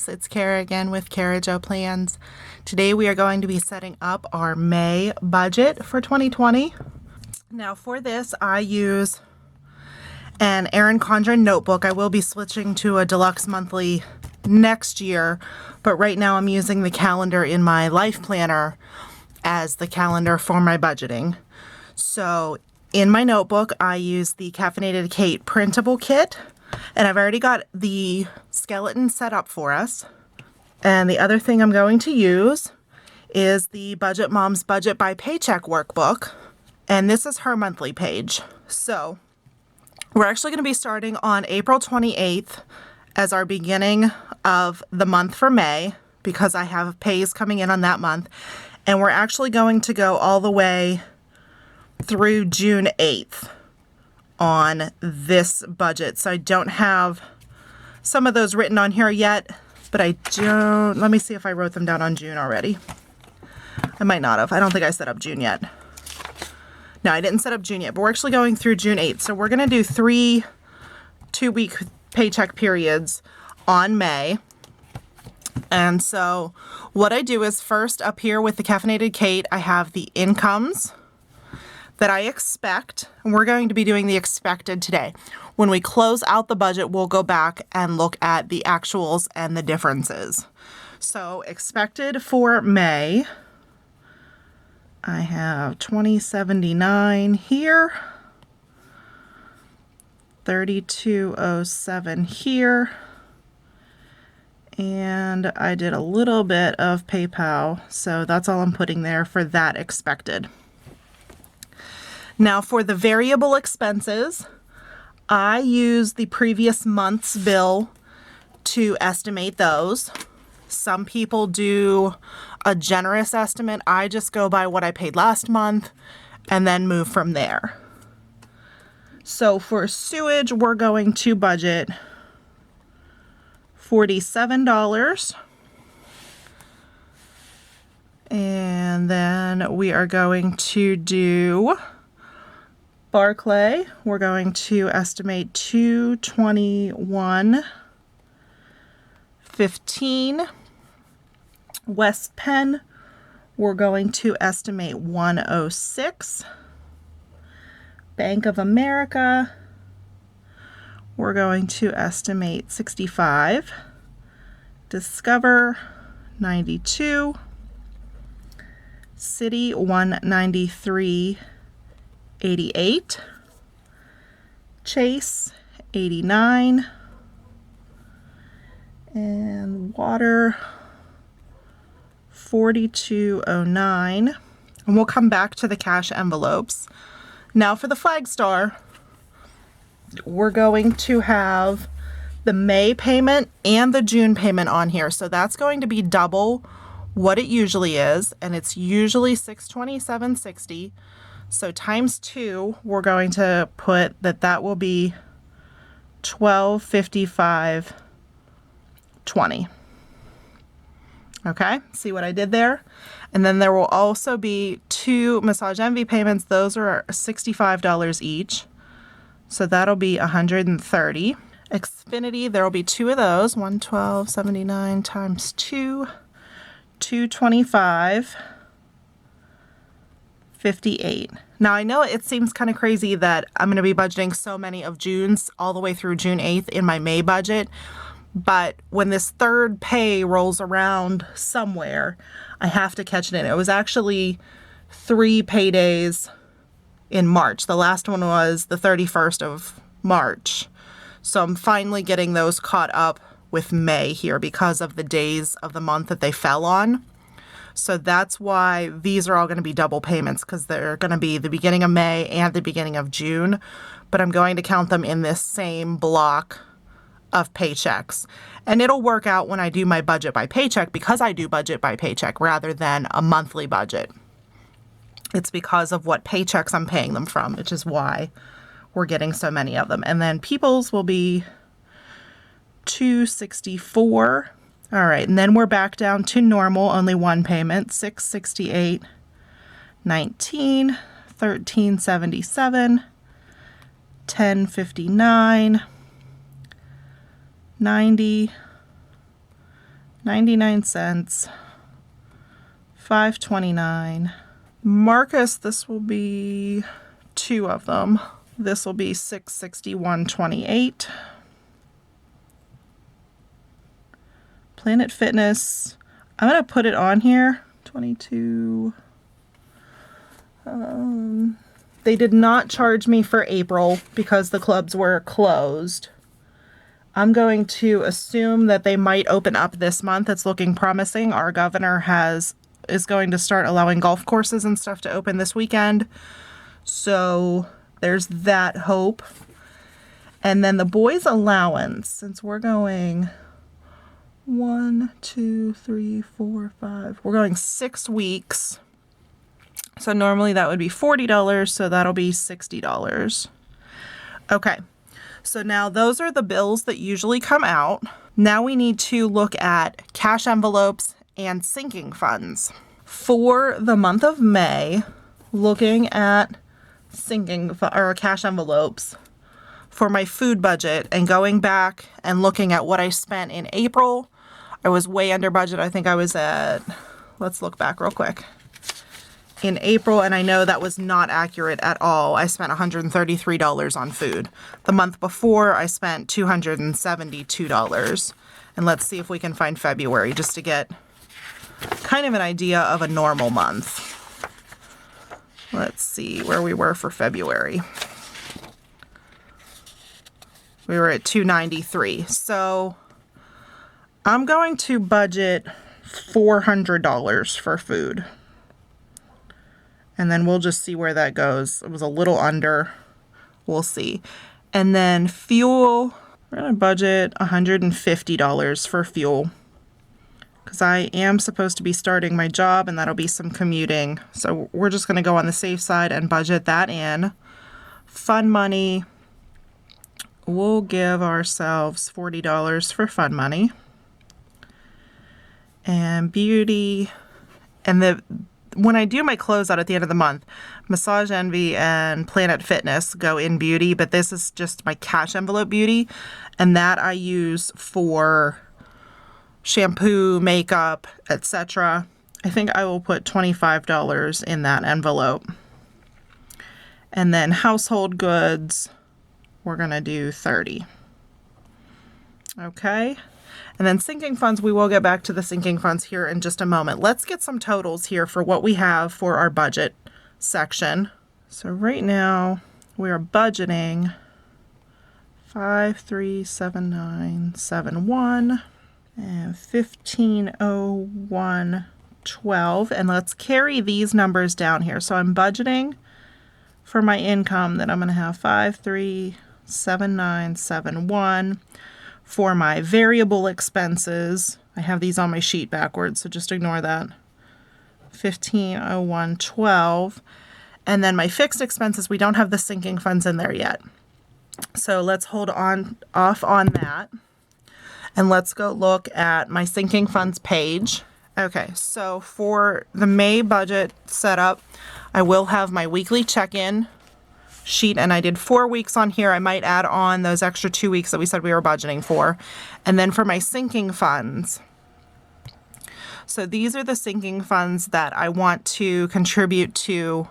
it's Cara again with Cara Joe Plans. Today we are going to be setting up our May budget for 2020. Now for this I use an Erin Condren notebook. I will be switching to a deluxe monthly next year, but right now I'm using the calendar in my life planner as the calendar for my budgeting. So in my notebook I use the Caffeinated Kate printable kit. And I've already got the skeleton set up for us. And the other thing I'm going to use is the Budget Mom's Budget by Paycheck workbook. And this is her monthly page. So we're actually going to be starting on April 28th as our beginning of the month for May, because I have pays coming in on that month. And we're actually going to go all the way through June 8th. On this budget. So I don't have some of those written on here yet, but I don't, let me see if I wrote them down on June already. I might not have. I don't think I set up June yet. No, I didn't set up June yet, but we're actually going through June 8th. So we're going to do 3 2-week paycheck periods on May. And so what I do is first up here with the Caffeinated Kate, I have the incomes that I expect, and we're going to be doing the expected today. When we close out the budget, we'll go back and look at the actuals and the differences. So expected for May, I have $20.79 here, $32.07 here, and I did a little bit of PayPal, so that's all I'm putting there for that expected. Now for the variable expenses, I use the previous month's bill to estimate those. Some people do a generous estimate. I just go by what I paid last month and then move from there. So for sewage, we're going to budget $47. And then we are going to do Barclay, we're going to estimate $221.15. West Penn, we're going to estimate $106. Bank of America, we're going to estimate $65. Discover, $92. City, $193.88. Chase, $89. And water, $42.09. And we'll come back to the cash envelopes. Now for the Flagstar, we're going to have the May payment and the June payment on here. So that's going to be double what it usually is, and it's usually $627.60. So times 2, we're going to put that will be $1255.20. Okay, see what I did there? And then there will also be 2 Massage Envy payments. Those are $65 each. So that'll be $130. Xfinity, there will be 2 of those. $112.79 times 2, $225.58. Now I know it seems kind of crazy that I'm going to be budgeting so many of June's all the way through June 8th in my May budget, but when this third pay rolls around somewhere, I have to catch it in. It was actually 3 paydays in March. The last one was the 31st of March. So I'm finally getting those caught up with May here because of the days of the month that they fell on. So that's why these are all going to be double payments, because they're going to be the beginning of May and the beginning of June. But I'm going to count them in this same block of paychecks. And it'll work out when I do my budget by paycheck, because I do budget by paycheck rather than a monthly budget. It's because of what paychecks I'm paying them from, which is why we're getting so many of them. And then People's will be $264. All right, and then we're back down to normal, only 1 payment, $668.19, $1377, $1059, $90, 99 cents, $5.29. Marcus, this will be 2 of them. This will be $661.28. Planet Fitness, I'm going to put it on here, 22. They did not charge me for April because the clubs were closed. I'm going to assume that they might open up this month. It's looking promising. Our governor is going to start allowing golf courses and stuff to open this weekend. So there's that hope. And then the boys' allowance, since we're going 1, 2, 3, 4, 5. We're going 6 weeks. So normally that would be $40, so that'll be $60. Okay, so now those are the bills that usually come out. Now we need to look at cash envelopes and sinking funds. For the month of May, looking at cash envelopes for my food budget and going back and looking at what I spent in April, I was way under budget. I think I was at, let's look back real quick. In April, and I know that was not accurate at all, I spent $133 on food. The month before, I spent $272. And let's see if we can find February just to get kind of an idea of a normal month. Let's see where we were for February. We were at $293. So I'm going to budget $400 for food. And then we'll just see where that goes. It was a little under. We'll see. And then fuel, we're going to budget $150 for fuel. Because I am supposed to be starting my job and that'll be some commuting. So we're just going to go on the safe side and budget that in. Fun money, we'll give ourselves $40 for fun money. And beauty, and when I do my closeout at the end of the month, Massage Envy and Planet Fitness go in beauty, but this is just my cash envelope beauty, and that I use for shampoo, makeup, etc. I think I will put $25 in that envelope. And then household goods, we're going to do $30. Okay. And then sinking funds, we will get back to the sinking funds here in just a moment. Let's get some totals here for what we have for our budget section. So right now we are budgeting 537971 and 150112. And let's carry these numbers down here. So I'm budgeting for my income that I'm going to have 537971. For my variable expenses, I have these on my sheet backwards, so just ignore that. 150112. And then my fixed expenses, we don't have the sinking funds in there yet. So let's hold off on that. And let's go look at my sinking funds page. Okay, so for the May budget setup, I will have my weekly check-in sheet, and I did 4 weeks on here. I might add on those extra 2 weeks that we said we were budgeting for. And then for my sinking funds, so these are the sinking funds that I want to contribute to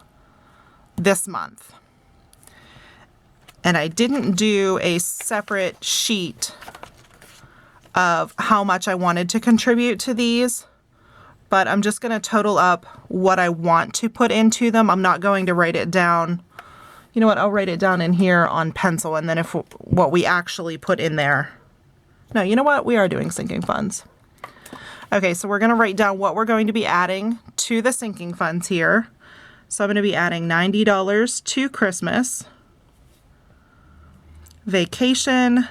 this month. And I didn't do a separate sheet of how much I wanted to contribute to these, but I'm just going to total up what I want to put into them. I'm not going to write it down. You know what, I'll write it down in here on pencil, and then if what we actually put in there. No, you know what, we are doing sinking funds. Okay, so we're going to write down what we're going to be adding to the sinking funds here. So I'm going to be adding $90 to Christmas. Vacation,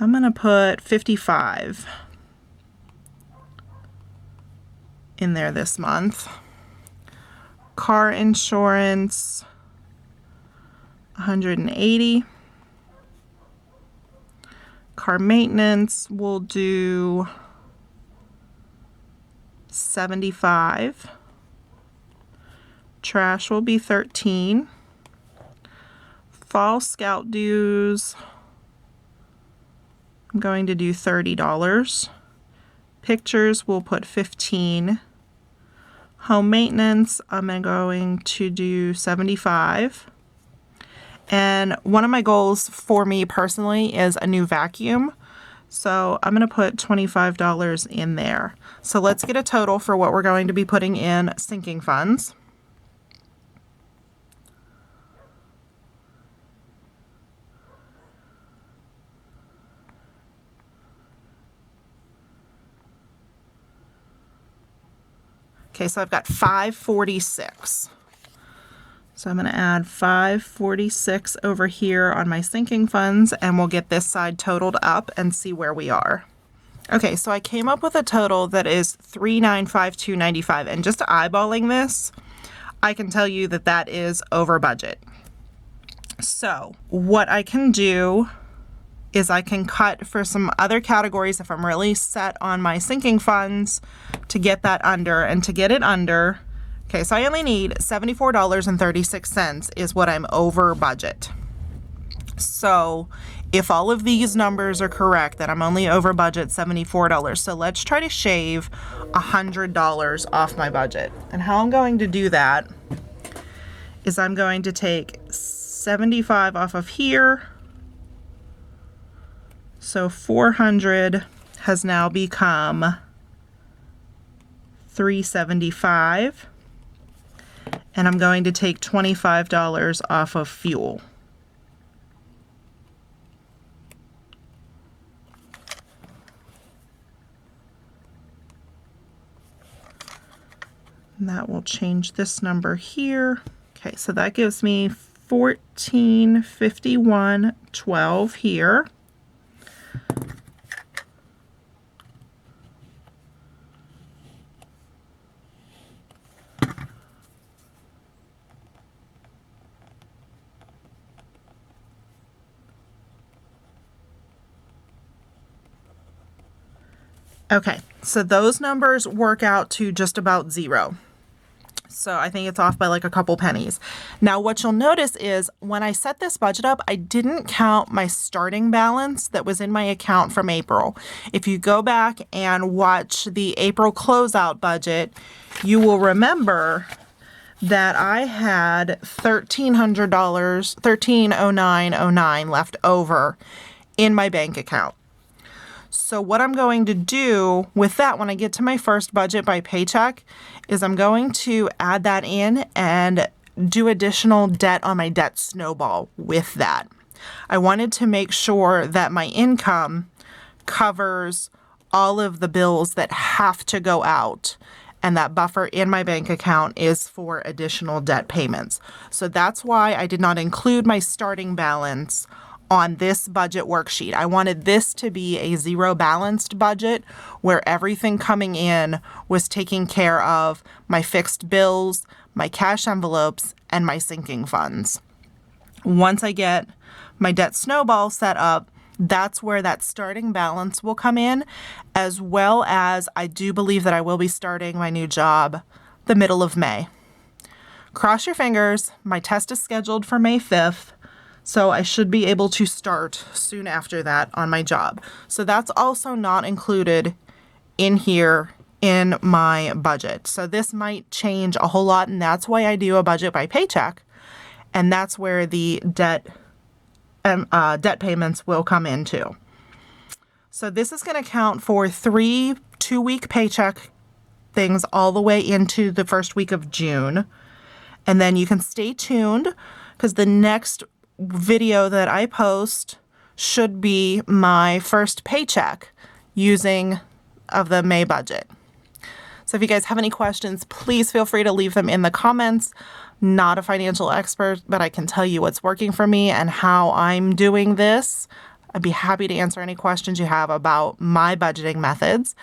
I'm going to put $55 in there this month. Car insurance, $180. Car maintenance, we'll do $75. Trash will be $13. Fall Scout dues, I'm going to do $30. Pictures, we'll put 15. Home maintenance, I'm going to do 75. And one of my goals for me personally is a new vacuum. So I'm going to put $25 in there. So let's get a total for what we're going to be putting in sinking funds. Okay, so I've got 546. So I'm going to add 546 over here on my sinking funds, and we'll get this side totaled up and see where we are. Okay, so I came up with a total that is $3,952.95, and just eyeballing this, I can tell you that that is over budget. So what I can do is I can cut for some other categories if I'm really set on my sinking funds to get that under, and to get it under, okay, so I only need $74.36 is what I'm over budget. So if all of these numbers are correct, then I'm only over budget $74. So let's try to shave $100 off my budget. And how I'm going to do that is I'm going to take 75 off of here. So 400 has now become 375. And I'm going to take $25 off of fuel. And that will change this number here. Okay, so that gives me $1451.12 here. Okay, so those numbers work out to just about zero. So I think it's off by like a couple pennies. Now what you'll notice is when I set this budget up, I didn't count my starting balance that was in my account from April. If you go back and watch the April closeout budget, you will remember that I had $1,300, $1,309.09 left over in my bank account. So what I'm going to do with that when I get to my first budget by Paycheck is I'm going to add that in and do additional debt on my debt snowball with that. I wanted to make sure that my income covers all of the bills that have to go out, and that buffer in my bank account is for additional debt payments. So that's why I did not include my starting balance on this budget worksheet. I wanted this to be a zero balanced budget where everything coming in was taking care of my fixed bills, my cash envelopes, and my sinking funds. Once I get my debt snowball set up, that's where that starting balance will come in, as well as I do believe that I will be starting my new job the middle of May. Cross your fingers. My test is scheduled for May 5th. So I should be able to start soon after that on my job. So that's also not included in here in my budget. So this might change a whole lot, and that's why I do a budget by Paycheck. And that's where the debt payments will come into. So this is going to count for 3 2-week paycheck things all the way into the first week of June. And then you can stay tuned because the next video that I post should be my first paycheck using of the May budget. So if you guys have any questions, please feel free to leave them in the comments. Not a financial expert, but I can tell you what's working for me and how I'm doing this. I'd be happy to answer any questions you have about my budgeting methods.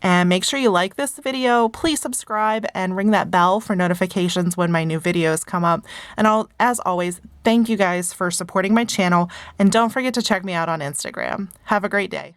And make sure you like this video, please subscribe and ring that bell for notifications when my new videos come up. And as always, thank you guys for supporting my channel, and don't forget to check me out on Instagram. Have a great day.